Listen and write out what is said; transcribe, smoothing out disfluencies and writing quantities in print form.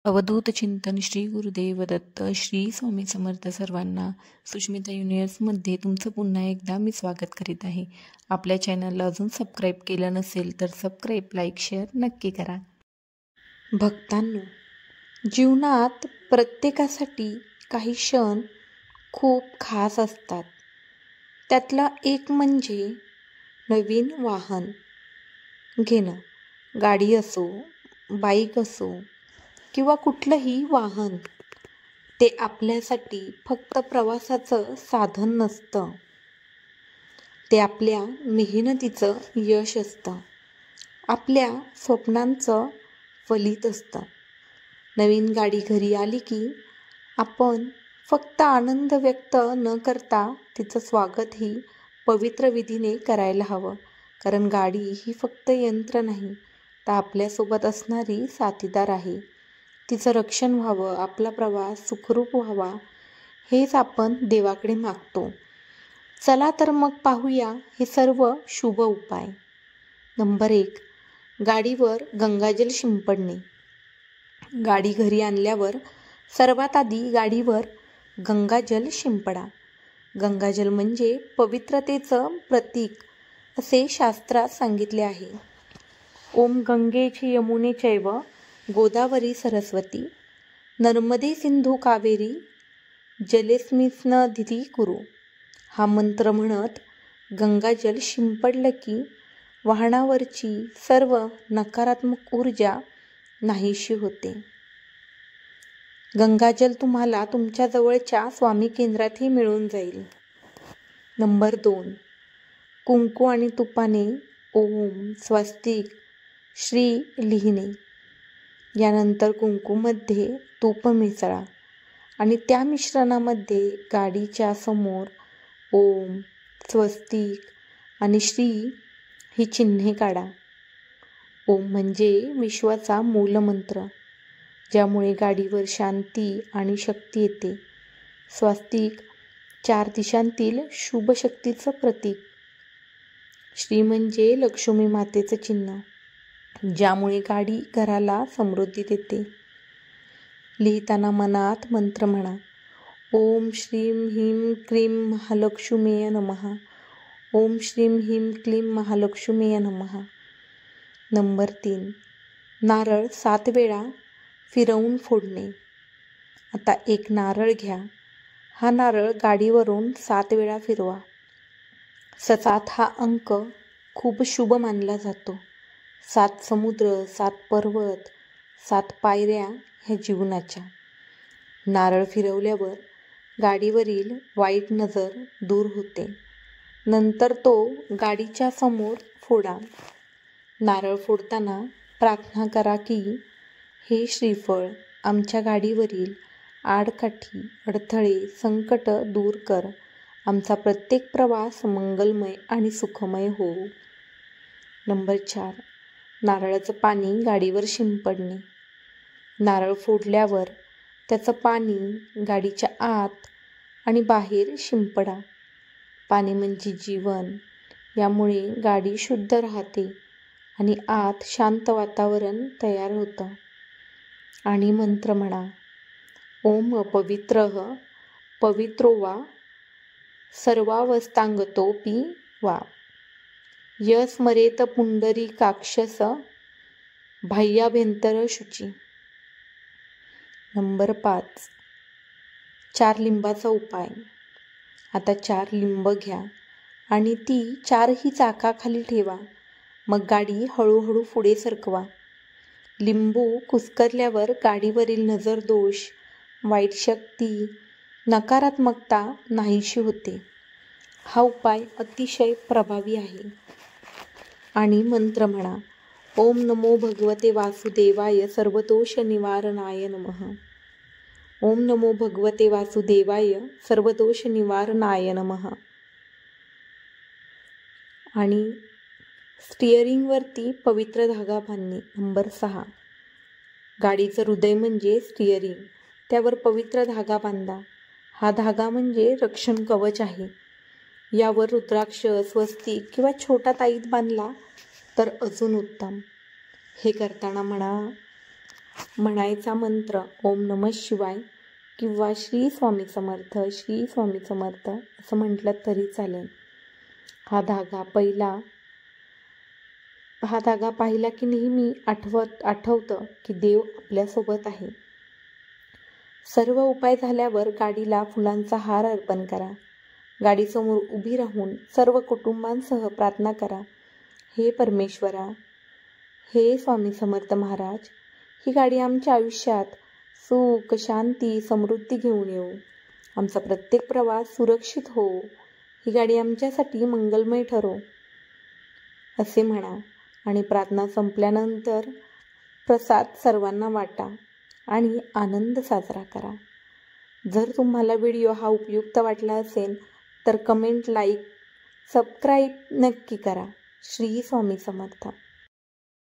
अवधूत चिंतन श्री गुरुदेव दत्त श्री स्वामी समर्थ सर्वांना. सुष्मिता युनिवर्समध्ये तुमचं पुन्हा एकदा मी स्वागत करीत आहे. आपल्या चॅनलला अजून सबस्क्राईब केलं नसेल तर सबस्क्राईब, लाईक, शेअर नक्की करा. भक्तांनो, जीवनात प्रत्येकासाठी काही क्षण खूप खास असतात. त्यातला एक म्हणजे नवीन वाहन घेणं. गाडी असो, बाईक असो किंवा कुठलंही वाहन, ते आपल्यासाठी फक्त प्रवासाचं साधन नसतं, ते आपल्या मेहनतीचं यश असतं, आपल्या स्वप्नांचं फलित असतं. नवीन गाडी घरी आली की आपण फक्त आनंद व्यक्त न करता तिचं स्वागतही पवित्र विधीने करायला हवं. कारण गाडी ही फक्त यंत्र नाही, तर आपल्यासोबत असणारी साथीदार आहे. तिचं रक्षण व्हावं, आपला प्रवास सुखरूप व्हावा, हेच आपण देवाकडे मागतो. चला तर मग पाहूया हे सर्व शुभ उपाय. नंबर 1, गाडीवर गंगाजल शिंपडणे. गाडी घरी आणल्यावर सर्वात आधी गाडीवर गंगाजल शिंपडा. गंगाजल म्हणजे पवित्रतेचं प्रतीक असे शास्त्रात सांगितले आहे. ओम गंगेची यमुने चैव गोदावरी सरस्वती नर्मदे सिंधू कावेरी जलेस्मिन्सन्निधिं कुरु. हा मंत्र म्हणत गंगाजल शिंपडलं की वाहनावरची सर्व नकारात्मक ऊर्जा नाहीशी होते. गंगाजल तुम्हाला तुमच्या जवळच्या स्वामी केंद्रातही मिळून जाईल. नंबर 2, कुंकू आणि तुपाने ओम स्वस्तिक श्री लिहिणे. यानंतर कुंकूमध्ये तूप मिसळा आणि त्या मिश्रणामध्ये गाडीच्या समोर ओम, स्वस्तिक आणि श्री ही चिन्हे काढा. ओम म्हणजे विश्वाचा मूलमंत्र, ज्यामुळे गाडीवर शांती आणि शक्ती येते. स्वस्तिक 4 दिशांतील शुभ शक्तीचं प्रतीक. श्री म्हणजे लक्ष्मी मातेचं चिन्ह, ज्यामुळे गाडी घराला समृद्धी देते. लिहिताना मनात मंत्र म्हणा. ओम श्रीं ह्रीं क्लीं महालक्ष्मीये नमः. ओम श्रीं ह्रीं क्लीं महालक्ष्मीये नमः. नंबर 3, नारळ 7 वेळा फिरवून फोडणे. आता एक नारळ घ्या. हा नारळ गाडीवरून 7 वेळा फिरवा. 7 हा अंक खूप शुभ मानला जातो. 7 समुद्र, 7 पर्वत, 7 पायऱ्या ह्या जीवनाच्या. नारळ फिरवल्यावर गाडीवरील वाईट नजर दूर होते. नंतर तो गाडीच्या समोर फोडा. नारळ फोडताना प्रार्थना करा की, हे श्रीफळ आमच्या गाडीवरील आडकाठी, अडथळे, संकट दूर कर. आमचा प्रत्येक प्रवास मंगलमय आणि सुखमय हो. नंबर 4, नारळाचं पाणी गाडीवर शिंपडणे. नारळ फोडल्यावर त्याचं पाणी गाडीच्या आत आणि बाहेर शिंपडा. पाणी म्हणजे जीवन, यामुळे गाडी शुद्ध राहते आणि आत शांत वातावरण तयार होतं. आणि मंत्र म्हणा. ओम अपवित्रः पवित्रो वा सर्वावस्थांगतोऽपि वा यस्मरेत पुंडरीकाक्षस बाह्याभ्यंतर शुची. नंबर 5, 4 लिंबाचा उपाय. आता 4 लिंब घ्या आणि ती 4ही चाकाखाली ठेवा. मग गाडी हळूहळू पुढे सरकवा. लिंबू कुस्करल्यावर गाडीवरील नजर दोष, वाईट शक्ती, नकारात्मकता नाहीशी होते. हा उपाय अतिशय प्रभावी आहे. आणि मंत्र म्हणा. ओम नमो भगवते वासुदेवाय सर्वदोष निवारणाय नमः. ओम नमो भगवते वासुदेवाय सर्वदोष निवारणाय नमः. आणि स्टिअरिंगवरती पवित्र धागा बांधणे. नंबर 6, गाडीचं हृदय म्हणजे स्टिअरिंग, त्यावर पवित्र धागा बांधा. हा धागा म्हणजे रक्षण कवच आहे. यावर रुद्राक्ष, स्वस्तिक किंवा छोटा ताईत बांधला तर अजून उत्तम. हे करताना म्हणा. म्हणायचा मंत्र ओम नमः शिवाय किंवा श्री स्वामी समर्थ, श्री स्वामी समर्थ असं म्हटलं तरी चालेल. हा धागा पाहिला की नेहमी आठवतं की देव आपल्यासोबत आहे. सर्व उपाय झाल्यावर गाडीला फुलांचा हार अर्पण करा. गाडीसमोर उभी राहून सर्व कुटुंबांसह प्रार्थना करा. हे परमेश्वरा, हे स्वामी समर्थ महाराज, ही गाडी आमच्या आयुष्यात सुख, शांती, समृद्धी घेऊन येऊ. आमचा प्रत्येक प्रवास सुरक्षित हो. ही गाडी आमच्यासाठी मंगलमय ठरो असे म्हणा आणि प्रार्थना संपल्यानंतर प्रसाद सर्वांना वाटा आणि आनंद साजरा करा. जर तुम्हाला व्हिडिओ हा उपयुक्त वाटला असेल तर कमेंट, लाईक, सबस्क्राईब नक्की करा. श्री स्वामी समर्थ.